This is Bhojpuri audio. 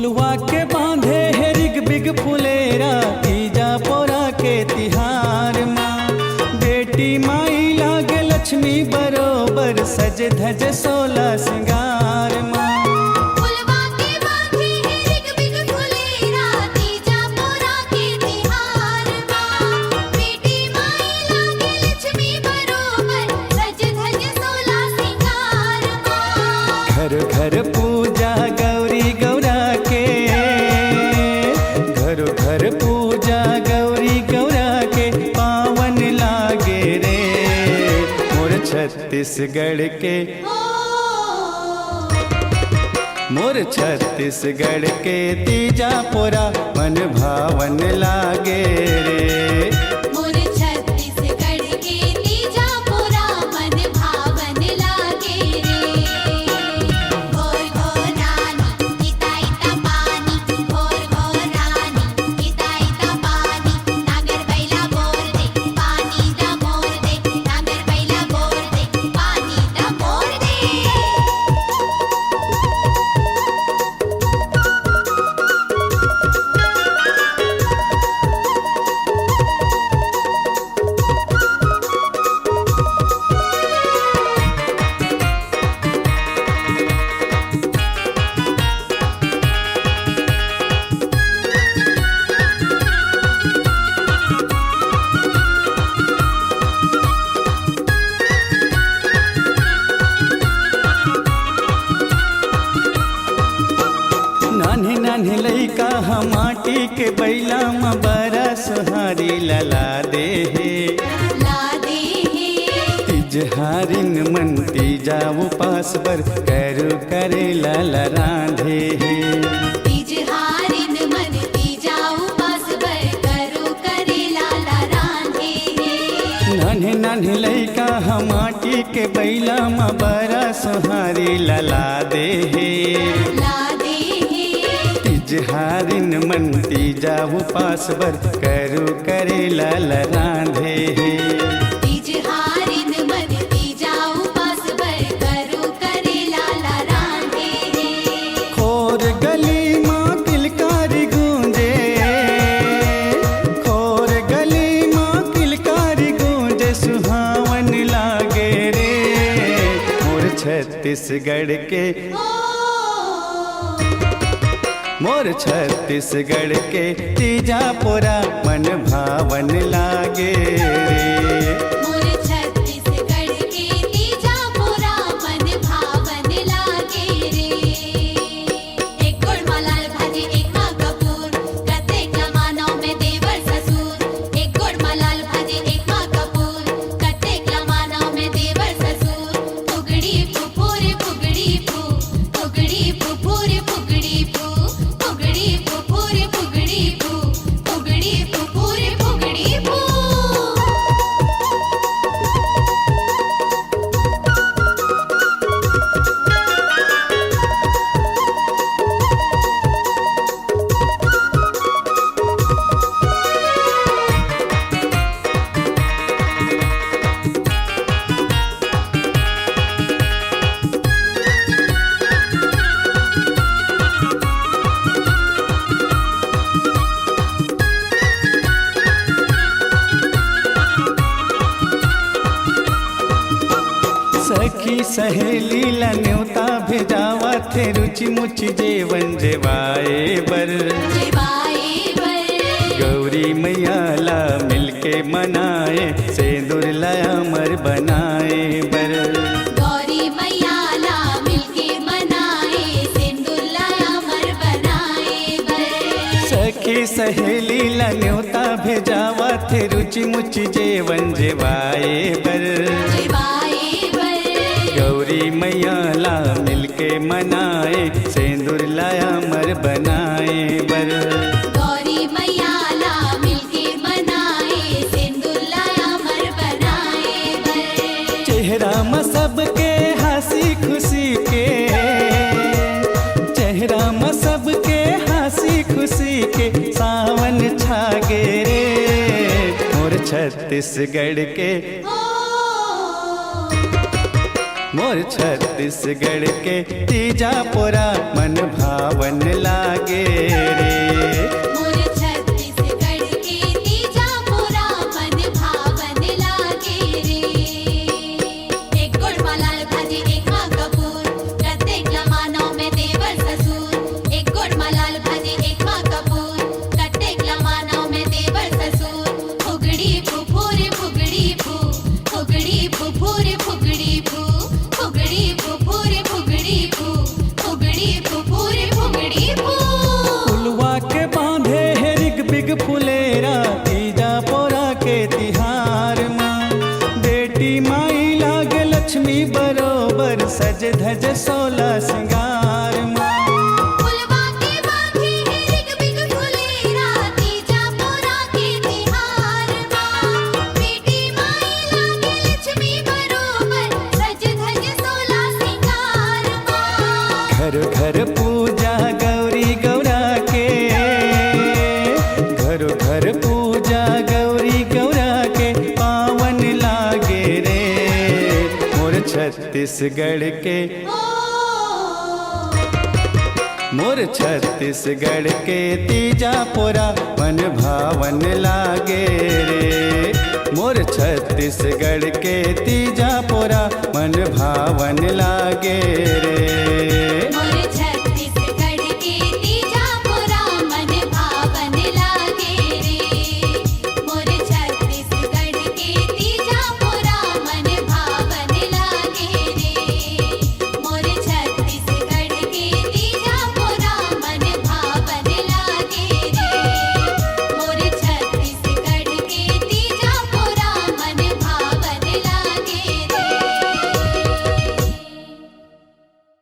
फुलवा के बांधे है रिग बिग फुलेरा तीजा पोरा के तिहार माँ। बेटी माई लागे लक्ष्मी बरोबर सज धज सोला सिंगार माँ। घर घर पूजा गौरी गौरा के, घर घर पूजा गौरी गौरा के पावन लागे रे मोर छत्तीसगढ़ के, मोर छत्तीसगढ़ के तीजा पोरा मन भावन लागे रे। नान्हे नान्हे लइका हम माटी के बैला में बड़ा सुहारी लला दे हे, तिजहारिन मन तीजा उपास बर करू करे लाला राधे हे। नान्हे नान्हे लइका हम माटी के बैला में बड़ा सुहारी लला दे हे। तिजहारिन मन तीजा उपास बर करू करे लाल राधे हे। तिजहारिन मन तीजा उपास बर करू करे लाल राधे हे। खोर गली माँ किलकारी गूंजे, खोर गली माँ किलकारी गूंजे सुहावन लागे रे मोर छत्तीसगढ़ के, मोर छत्तीसगढ़ के तीजा पोरा मन भावन लागे रे। मोर छत्तीसगढ़ के तीजा पोरा मन भावन लागे रे। एक गोड़ माँ लाल भाजी एक माँ कपूर कतेक लमानों में देवर ससुर। एक गोड़ माँ लाल भाजी एक माँ कपूर कतेक लमानों में देवर ससुर। फुगड़ी फुफुर फुगड़ी फू, फुगड़ी फुफुर फुगड़ी फू, फुगड़ी फुफुर फुगड़ी फू, फुगड़ी फुफुर फुगड़ी फू। सखी सहेली ला न्योता भेजावा थे रुचि मुचि जेवन जेवाए बर। गौरी मैया ला मिलके मनाए सेंदूर लाया मर बनाए बर। गौरी मैया ला मिलके मनाए सिंदूर लाया मर बनाए बर। सखी सहेली ला न्योता भेजावा थे रुचि मुचि जेवन जेवाए बर। गौरी मैया ला मिलके मनाए सेंदूर लाया मर बनाए बर। गौरी मैया ला मिलके मनाए सिंदूर लाया मर बनाए बर। चेहरा में सबके हंसी खुशी के, चेहरा में सबके हंसी खुशी के सावन छागे रे मोर छत्तीसगढ़ के, मोर छत्तीसगढ़ के तीजा पोरा मन भावन लागे रे। मोर छत्तीसगढ़ के तीजा पोरा मन भावन लागे रे। एक गुड़ मा लाल भाजी एक मा कपूर, कतेक लमानों में देवर ससुर। एक गुड़ मा लाल भाजी एक मा कपूर, कतेक लमानों में देवर ससुर। फुगड़ी फुफुर फुगड़ी फू, फुगड़ी फुफुर फुगड़ी फू, फुगड़ी फुफुर फुगड़ी फू, फुगड़ी फुफुर फुगड़ी फू। फुलवा के बांधे है रिग बिग फुलेरा तीजा पोरा के तिहार माँ। बेटी माई लागे लक्ष्मी बरोबर सज धज सोला सिंगार माँ। फुलवा के बांधे है रिग बिग फुलेरा तीजा पोरा के तिहार माँ। बेटी माई लागे लक्ष्मी बरोबर सज धज सोला सिंगार माँ। घर घर पूजा गौरी गौरा के, घर घर पूजा गौरी गौरा के पावन लागे रे। मोर छत्तीसगढ़ के, मोर छत्तीसगढ़ के तीजा पोरा मन भावन लागे रे। मोर छत्तीसगढ़ के तीजा पोरा मन भावन लागे रे।